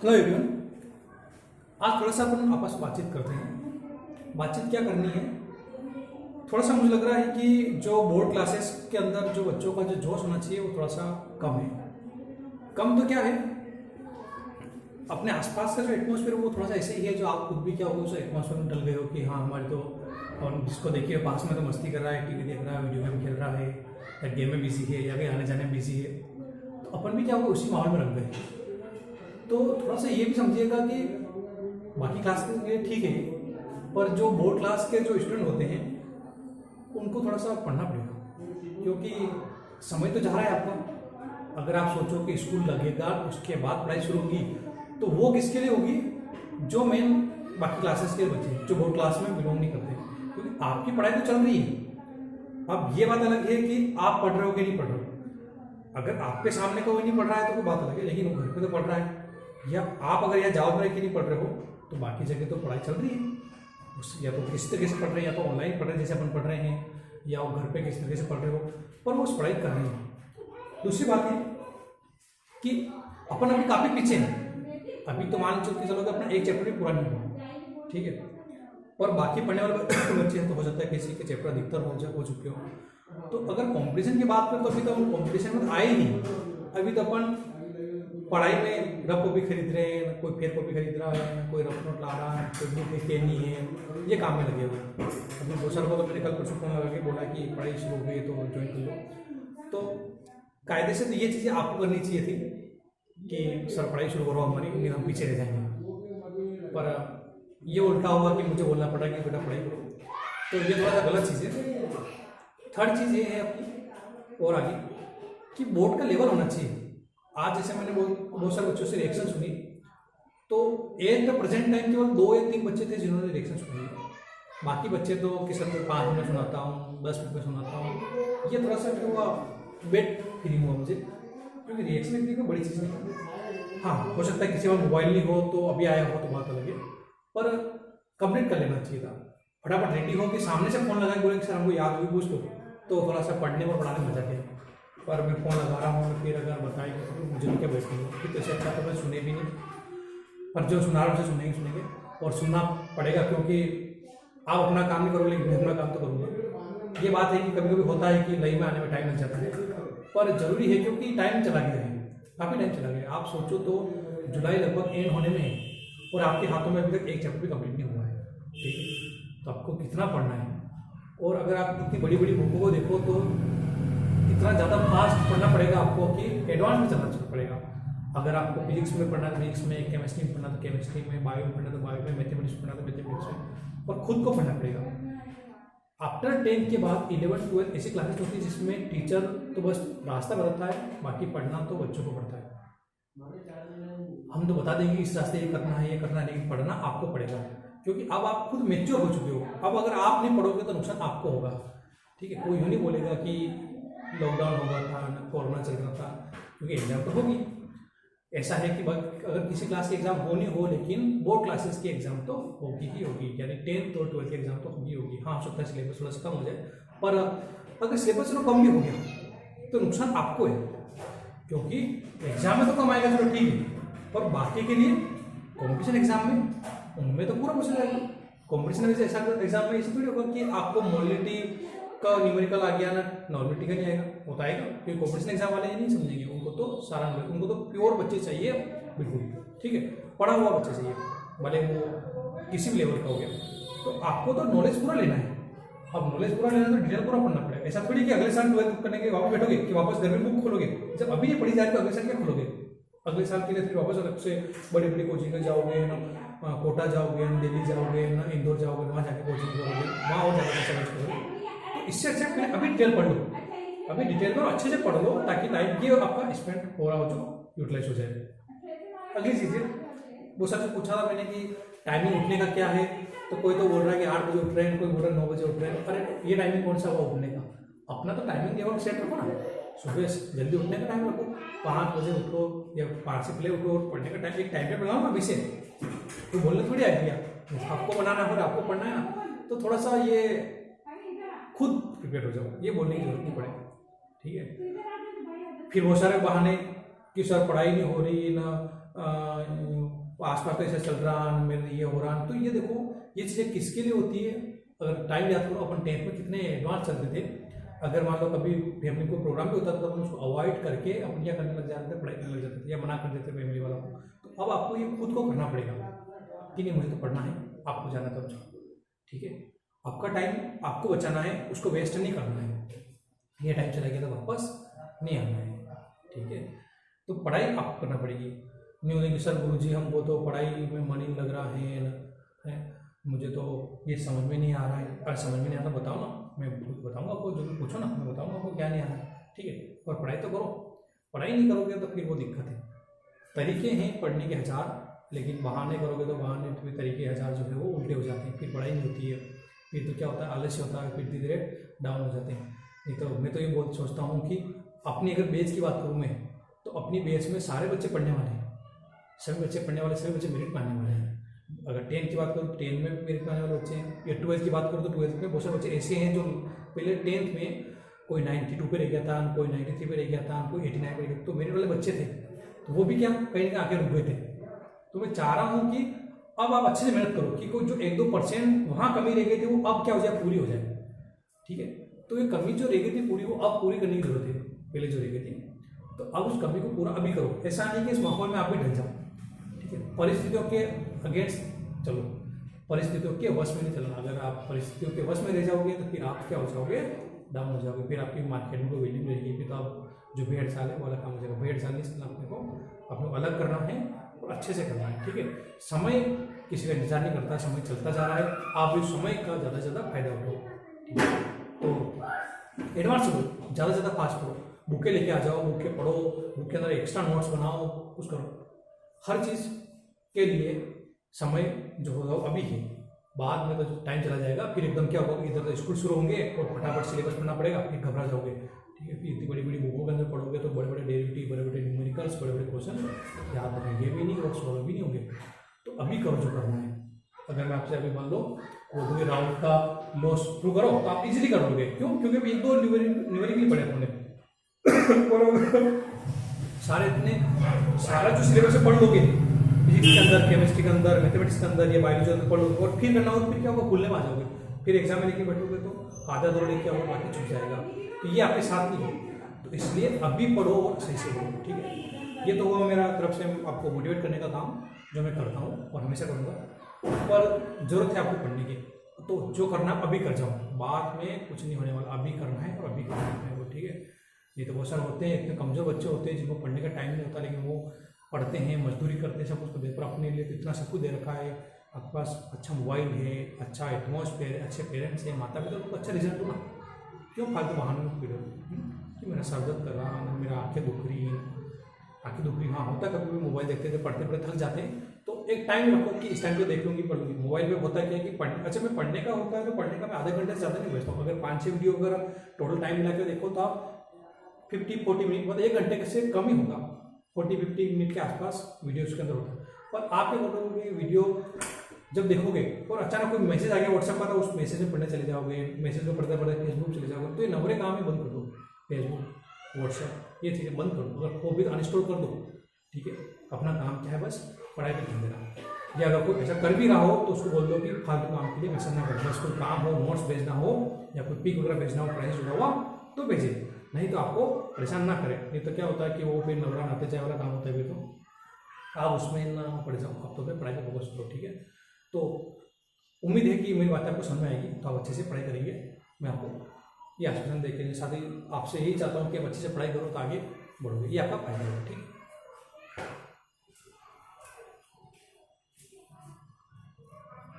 Hello everyone. आज थोड़ा सा अपन आपस में बातचीत करते हैं। बातचीत क्या करनी है, थोड़ा सा मुझे लग रहा है कि जो बोर्ड क्लासेस के अंदर जो बच्चों का जो जोश होना चाहिए वो थोड़ा सा कम है। कम तो क्या है, अपने आसपास का जो एटमॉस्फेयर वो थोड़ा सा ऐसे ही है जो आप खुद भी क्या हो उस एटमॉस्फेयर में डल गए हो कि हाँ हमारे तो, और जिसको देखिए पास में तो मस्ती कर रहा है, टीवी देख रहा है, वीडियो गेम खेल रहा है, या गेम में बिजी है, या कहीं आने जाने में बिजी है, तो अपन भी क्या हुआ उसी माहौल में रह गए। तो थोड़ा सा ये भी समझिएगा कि बाकी क्लास के लिए ठीक है, पर जो बोर्ड क्लास के जो स्टूडेंट होते हैं उनको थोड़ा सा पढ़ना पड़ेगा, क्योंकि समय तो जा रहा है आपका। अगर आप सोचो कि स्कूल लगेगा उसके बाद पढ़ाई शुरू होगी, तो वो किसके लिए होगी, जो मेन बाकी क्लासेस के बच्चे जो बोर्ड क्लास में बिलोंग नहीं करते, क्योंकि आपकी पढ़ाई तो चल रही है। अब ये बात अलग है कि आप पढ़ रहे हो कि नहीं पढ़ रहे हो। अगर आपके सामने कोई नहीं पढ़ रहा है तो कोई बात अलग है, लेकिन वो घर पे तो पढ़ रहा है, या आप अगर यहाँ जाओ में रह के नहीं पढ़ रहे हो तो बाकी जगह तो पढ़ाई चल रही है। या तो किस तरीके से पढ़ रहे हैं, या तो ऑनलाइन पढ़ रहे हैं जैसे अपन पढ़ रहे हैं, या वो घर पे किस तरीके से पढ़ रहे हो, पर वो उस पढ़ाई कर रहे हैं। दूसरी बात है कि अपन अभी काफ़ी पीछे हैं। अभी तो मान के चलो कि अपना एक चैप्टर भी पूरा नहीं हुआ, ठीक है, पर बाकी पढ़ने वाले बच्चे हैं तो हो सकता है किसी के चैप्टर अधिकतर हो चुके हो। तो अगर कंपटीशन की बात करें तो अभी तो हम कंपटीशन में आए ही नहीं। अभी तो अपन पढ़ाई में रफ कॉपी खरीद रहे हैं, कोई फेयर कॉपी खरीद रहा है, कोई रफ नोट ला रहा है, कोई बुक पेन नहीं है, ये काम में लगे हुए हैं। अपने दो सर को तो मैंने कल परसों फोन लगा के बोला कि पढ़ाई शुरू हो गई तो ज्वाइन कर लो। तो कायदे से तो ये चीज़ें आपको करनी चाहिए थी कि सर पढ़ाई शुरू करो हमारी, क्योंकि हम पीछे रह जाएंगे। पर ये उल्टा हुआ कि मुझे बोलना पड़ा कि बेटा पढ़ाई करो, तो ये थोड़ा सा गलत चीज़ है। थर्ड चीज़ ये है अपनी और आगे कि बोर्ड का लेवल होना चाहिए। आज जैसे मैंने बहुत सारे बच्चों से रिएक्शन सुनी, तो एट द प्रेजेंट टाइम केवल 2 या 3 बच्चे थे जिन्होंने रिएक्शन सुनी। बाकी बच्चे तो कि सर मैं 5 मिनट सुनाता हूँ, 10 मिनट में सुनाता हूँ। ये थोड़ा सा हुआ बेट फीलिंग हुआ मुझे, क्योंकि रिएक्शन इतनी कोई बड़ी चीज़ नहीं। हाँ, हो सकता है किसी में मोबाइल नहीं हो तो अभी आया हो तो बात अलग है, पर कंप्लीट कर लेना चाहिए था। फटाफट रेडी हो कि सामने से फ़ोन लगा बोले कि सर हमको याद हुई पूछ लो, तो थोड़ा सा पढ़ने और पढ़ाने में मजा है। पर मैं फ़ोन लगा रहा हूँ, फिर अगर बताएंगे तो मुझे क्या बैठेंगे, फिर तो अच्छा तो मैं सुने भी नहीं। पर जो सुना रहा उसे सुनेंगे और सुनना पड़ेगा, क्योंकि आप अपना काम नहीं करोगे लेकिन मैं अपना काम तो करूँगा। ये बात है कि कभी कभी होता है कि नई में आने में टाइम लग जाता है, पर जरूरी है क्योंकि टाइम चला गया है, काफ़ी टाइम चला गया। आप सोचो तो जुलाई लगभग एंड होने में है और आपके हाथों में अभी तक एक चैप्टर भी कंप्लीट नहीं हुआ है, ठीक है। तो आपको कितना पढ़ना है, और अगर आप इतनी बड़ी बड़ी बुकों को देखो तो इतना ज़्यादा फास्ट पढ़ना पड़ेगा आपको कि एडवांस में चलना पड़ेगा। अगर आपको फिजिक्स में पढ़ना है तो फिजिक्स में, केमिस्ट्री में पढ़ना तो केमिस्ट्री में, बायो में पढ़ना तो बायो में, मैथमेटिक्स में पढ़ना तो मैथमेटिक्स में, और खुद को पढ़ना पड़ेगा। आफ्टर 10th के बाद 11th 12th ऐसी क्लासेस होती है जिसमें टीचर तो बस रास्ता बताता है, बाकी पढ़ना तो बच्चों को पड़ता है। हम तो बता देंगे इस रास्ते ये करना है, ये करना है, लेकिन पढ़ना आपको पड़ेगा, क्योंकि अब आप खुद मैच्योर हो चुके हो। अब अगर आप नहीं पढ़ोगे तो नुकसान आपको होगा, ठीक है। कोई यूँ नहीं बोलेगा कि लॉकडाउन हो गया था ना, कोरोना चल रहा था, क्योंकि एग्जाम तो होगी। ऐसा है कि अगर किसी क्लास के एग्जाम होनी हो, लेकिन बोर्ड क्लासेस की एग्जाम तो होगी ही होगी, यानी 10th और 12th की एग्जाम तो होगी होगी। हाँ, हो सकता है सिलेबस थोड़ा सा कम हो जाए, पर अगर सिलेबस थोड़ा कम भी हो गया तो नुकसान आपको है, क्योंकि एग्जाम में तो कम आएगा, चलो ठीक है, पर बाकी के लिए कॉम्पिटिशन एग्जाम में उनमें तो पूरा क्वेश्चन आएगा। कॉम्पिटिशन में ऐसा एग्जाम में ऐसा थोड़ी होगा कि आपको मोलिटी का न्यूमेरिकल आ गया ना, नॉर्मलिटी का नहीं आएगा, होता है क्योंकि कॉम्पिटिशन एग्जाम वाले नहीं समझेंगे, उनको तो सारा नॉलेज, उनको तो प्योर बच्चे चाहिए बिल्कुल, ठीक है, पढ़ा हुआ बच्चा चाहिए, भले वो किसी भी लेवल का हो गया। तो आपको तो नॉलेज पूरा लेना है। अब नॉलेज पूरा लेना है तो डिटेल पूरा पढ़ना पड़ेगा। ऐसा थोड़ी कि अगले साल 12th करने के वापस बैठोगे कि वापस घर में बुक खोलोगे, जब अभी ये पढ़ी जा रही है तो अगले साल क्या खोलोगे, अगले साल के लिए फिर वापस अलग से बड़ी बड़ी कोचिंग जाओगे ना, कोटा जाओगे ना, दिल्ली जाओगे ना, इंदौर जाओगे, वहाँ जाके कोचिंग करोगे, वहाँ और जाकर समझ करोगे। इससे अच्छा पहले अभी डिटेल पढ़ लो, अभी डिटेल में अच्छे से पढ़ लो, ताकि टाइम ये आपका स्पेंड हो रहा हो जो यूटिलाइज हो जाए। अगली चीज़ है, वो सबसे पूछा था मैंने कि टाइमिंग उठने का क्या है, तो कोई तो बोल रहा है कि 8 बजे उठ रहे हैं, कोई बोल रहा है 9 बजे उठ रहे हैं। अरे ये टाइमिंग कौन सा हुआ उठने का, अपना तो टाइमिंग लेवल सेट रखो ना। सुबह जल्दी उठने का टाइम रखो, 5 बजे उठो या 5 से पहले उठो, और पढ़ने का टाइम एक टाइम पे बनाओ ना अभी से। तो बोलने थोड़ी आइडिया आपको बनाना है, आपको पढ़ना है ना, तो थोड़ा सा ये खुद प्रिपेयर हो जाओ, ये बोलने की जरूरत नहीं पड़ेगी, ठीक है। फिर बहुत सारे बहाने कि सर पढ़ाई नहीं हो रही ना, आसपास कैसे चल रहा ना, मेरे ये हो रहा। तो ये देखो ये चीज़ें किसके लिए होती है। अगर टाइम याद करो अपन 10th में कितने एडवांस चलते थे। अगर मान लो कभी फैमिली को प्रोग्राम भी होता था तो अपन उसको अवॉइड करके अपन क्या करने लग जाते थे, पढ़ाई करने लग जाते थे या मना कर देते फैमिली वालों को। तो अब आपको ये खुद को करना पड़ेगा कि नहीं मुझे तो पढ़ना है, आपको जाना तब जाओ, ठीक है। आपका टाइम आपको बचाना है, उसको वेस्ट नहीं करना है। ये टाइम चला गया तो वापस नहीं आना है, ठीक है। तो पढ़ाई आपको करना पड़ेगी। नहीं होने कि सर गुरुजी हमको तो पढ़ाई में मन ही नहीं लग रहा है, मुझे तो ये समझ में नहीं आ रहा है। अरे समझ में नहीं आता बताओ ना, मैं बताऊंगा आपको, जो भी पूछो ना मैं बताऊंगा आपको क्या नहीं आ रहा है, ठीक है। और पढ़ाई तो करो, पढ़ाई नहीं करोगे तो फिर वो दिक्कत है। तरीके हैं पढ़ने के 1000, लेकिन बहाने करोगे तो बहाने फिर तरीके 1000 जो है वो उल्टे हो जाते हैं, फिर पढ़ाई नहीं होती है। फिर तो क्या होता है, आलस्य होता है, फिर धीरे धीरे डाउन हो जाते हैं। नहीं तो मैं तो ये बहुत सोचता हूँ कि अपनी अगर बेच की बात करूँ मैं, तो अपनी बेच में सारे बच्चे पढ़ने वाले हैं, सभी बच्चे पढ़ने वाले, सभी बच्चे मेरिट पाने वाले हैं। अगर 10th की बात करूँ तो 10 में मेरिट पाने वाले बच्चे हैं, या 12th की बात करूँ तो 12th में बहुत सारे बच्चे ऐसे हैं जो पहले 10th में कोई 92 पे रह गया था, कोई 93 पे रह गया था, कोई 89 पे रह गया, तो मेरिट वाले बच्चे थे, तो वो भी क्या कहीं ना आके रुक गए थे। तो मैं चाह रहा हूँ कि अब आप अच्छे से मेहनत करो कि कोई जो 1-2% वहाँ कमी रह गई थी वो अब क्या हो जाए, पूरी हो जाए, ठीक है। तो ये कमी जो रह गई थी पूरी, वो अब पूरी करने की जरूरत है, पहले जो रह गई थी। तो अब उस कमी को पूरा अभी करो। ऐसा नहीं कि इस माहौल में आप भी ढल जाओ, ठीक है। परिस्थितियों के अगेंस्ट चलो, परिस्थितियों के वश में नहीं चलना। अगर आप परिस्थितियों के वश में रह जाओगे तो फिर आप क्या हो जाओगे, डाउन हो जाओगे। फिर आपकी मार्केट में कोई वैल्यू नहीं रहेगी। फिर तो आप जो भेड़ चाल है वो अलग काम हो जाएगा। भेड़ चाल नहीं चलना, अपने को अलग करना है और अच्छे से करना है, ठीक है। समय किसी का इंतजार नहीं करता, समय चलता जा रहा है, आप इस समय का ज़्यादा से ज़्यादा फायदा उठाओ, ठीक है। तो एडवांस लो, ज़्यादा से ज़्यादा फास्ट पढ़ो, बुकें लेके आ जाओ, बुकें पढ़ो, बुक के अंदर एक्स्ट्रा नोट्स बनाओ, कुछ करो। हर चीज़ के लिए समय जो होगा अभी है, बाद में तो टाइम चला जाएगा। फिर एकदम क्या होगा, इधर तो स्कूल शुरू होंगे और फटाफट सिलेबस पढ़ना पड़ेगा, फिर घबरा जाओगे, ठीक है। फिर इतनी बड़ी बड़ी बुकों के अंदर पढ़ोगे तो बड़े बड़े डेरिवेटिव, बड़े बड़े न्यूमेरिकल्स, बड़े बड़े क्वेश्चन याद रहेंगे भी नहीं और सॉल्व भी नहीं होंगे। तो अभी करो जो करना है। अगर मैं आपसे अभी मान लो वो कोई राउंड का लॉस प्रूव करो तो आप इजीली कर लोगे। क्यों? क्योंकि 1-2 न्यूमेरिकल पढ़े हमने सारे इतने सारा जो सिलेबस है पढ़ लोगे, फिजिक्स के अंदर, केमिस्ट्री के अंदर, मैथमेटिक्स के अंदर, या बायोलॉजी के अंदर पढ़ लोगे, और फिर करना हो फिर क्या होगा, भूलने में आ जाओगे। फिर एग्जाम में लेके बैठोगे तो आधा दौड़ लेके आओगे, बाकी छूट जाएगा। तो ये आपके साथ नहीं है। तो इसलिए अभी पढ़ो और सही से पढ़ो, ठीक है। ये तो हुआ मेरा तरफ से आपको मोटिवेट करने का काम, जो मैं करता हूँ और हमेशा करूँगा। पर जरूरत है आपको पढ़ने की, तो जो करना अभी कर जाओ, बाद में कुछ नहीं होने वाला। अभी करना है और अभी करना है वो, ठीक है। नहीं तो बहुत सारे होते हैं, इतने कमजोर बच्चे होते हैं जिनको पढ़ने का टाइम नहीं होता, लेकिन वो पढ़ते हैं, मजदूरी करते हैं, सब कुछ दे, पर अपने लिए तो इतना सब कुछ दे रखा है। आपके पास अच्छा मोबाइल है, अच्छा एटमॉस्फेयर, अच्छे पेरेंट्स हैं, माता पिता, तो अच्छा रिजल्ट होगा। क्यों फालतू बहानों में पीड़ो कि मेरा सर दर्द कर रहा, मेरा आँखें दुख रही, आँखें दुख रही। हाँ होता है, कभी भी मोबाइल देखते थे, पढ़ते पढ़ते थक जाते हैं, तो एक टाइम रखो कि इस टाइम पे देख लूँगी, पढ़ लूँगी। मोबाइल पे होता क्या है कि पढ़ने, अच्छा मैं पढ़ने का होता है तो पढ़ने का मैं आधे घंटे से ज़्यादा नहीं भेजता हूँ। अगर 5-6 वीडियो अगर टोटल टाइम मिला के देखो तो आप 50-40 मिनट, मतलब 1 घंटे से कम ही होगा, 40-50 मिनट के आसपास वीडियो उसके अंदर होता है। पर आप क्या करोगे, वीडियो जब देखोगे और अचानक कोई मैसेज आ गया व्हाट्सएप का, तो उस मैसेज में पढ़ने चले जाओगे, मैसेज में पढ़ते पढ़ते फेसबुक चले जाओगे, तो ये नवरे काम ही बंद कर दो। फेसबुक, व्हाट्सएप, ये चीज़ें बंद कर दो, अगर हो भी अनइंस्टॉल कर दो, ठीक है। अपना काम क्या है, बस पढ़ाई पर ध्यान देना। या अगर कोई ऐसा कर भी रहा हो तो उसको बोल दो कि फालतू काम के लिए मैसेज ना करो, बस कोई काम हो, नोट्स भेजना हो या कोई पिक वगैरह भेजना हो, पढ़ाई से जुड़ा हुआ, तो भेजे, नहीं तो आपको परेशान ना करें। नहीं तो क्या होता है कि वो फिर नवरा नाते चाय वाला काम होता है, फिर तो आप उसमें ना पड़ जाओ। अब तो फिर पढ़ाई पर फोकस करो, ठीक है। तो उम्मीद है कि मेरी बात आपको समझ में आएगी, तो आप अच्छे से पढ़ाई करेंगे। मैं आपको ये आश्वासन देकर साथ ही आपसे यही चाहता हूँ कि आप अच्छे से पढ़ाई करो तो आगे बढ़ोगे, ये आपका फायदा होगा, ठीक है।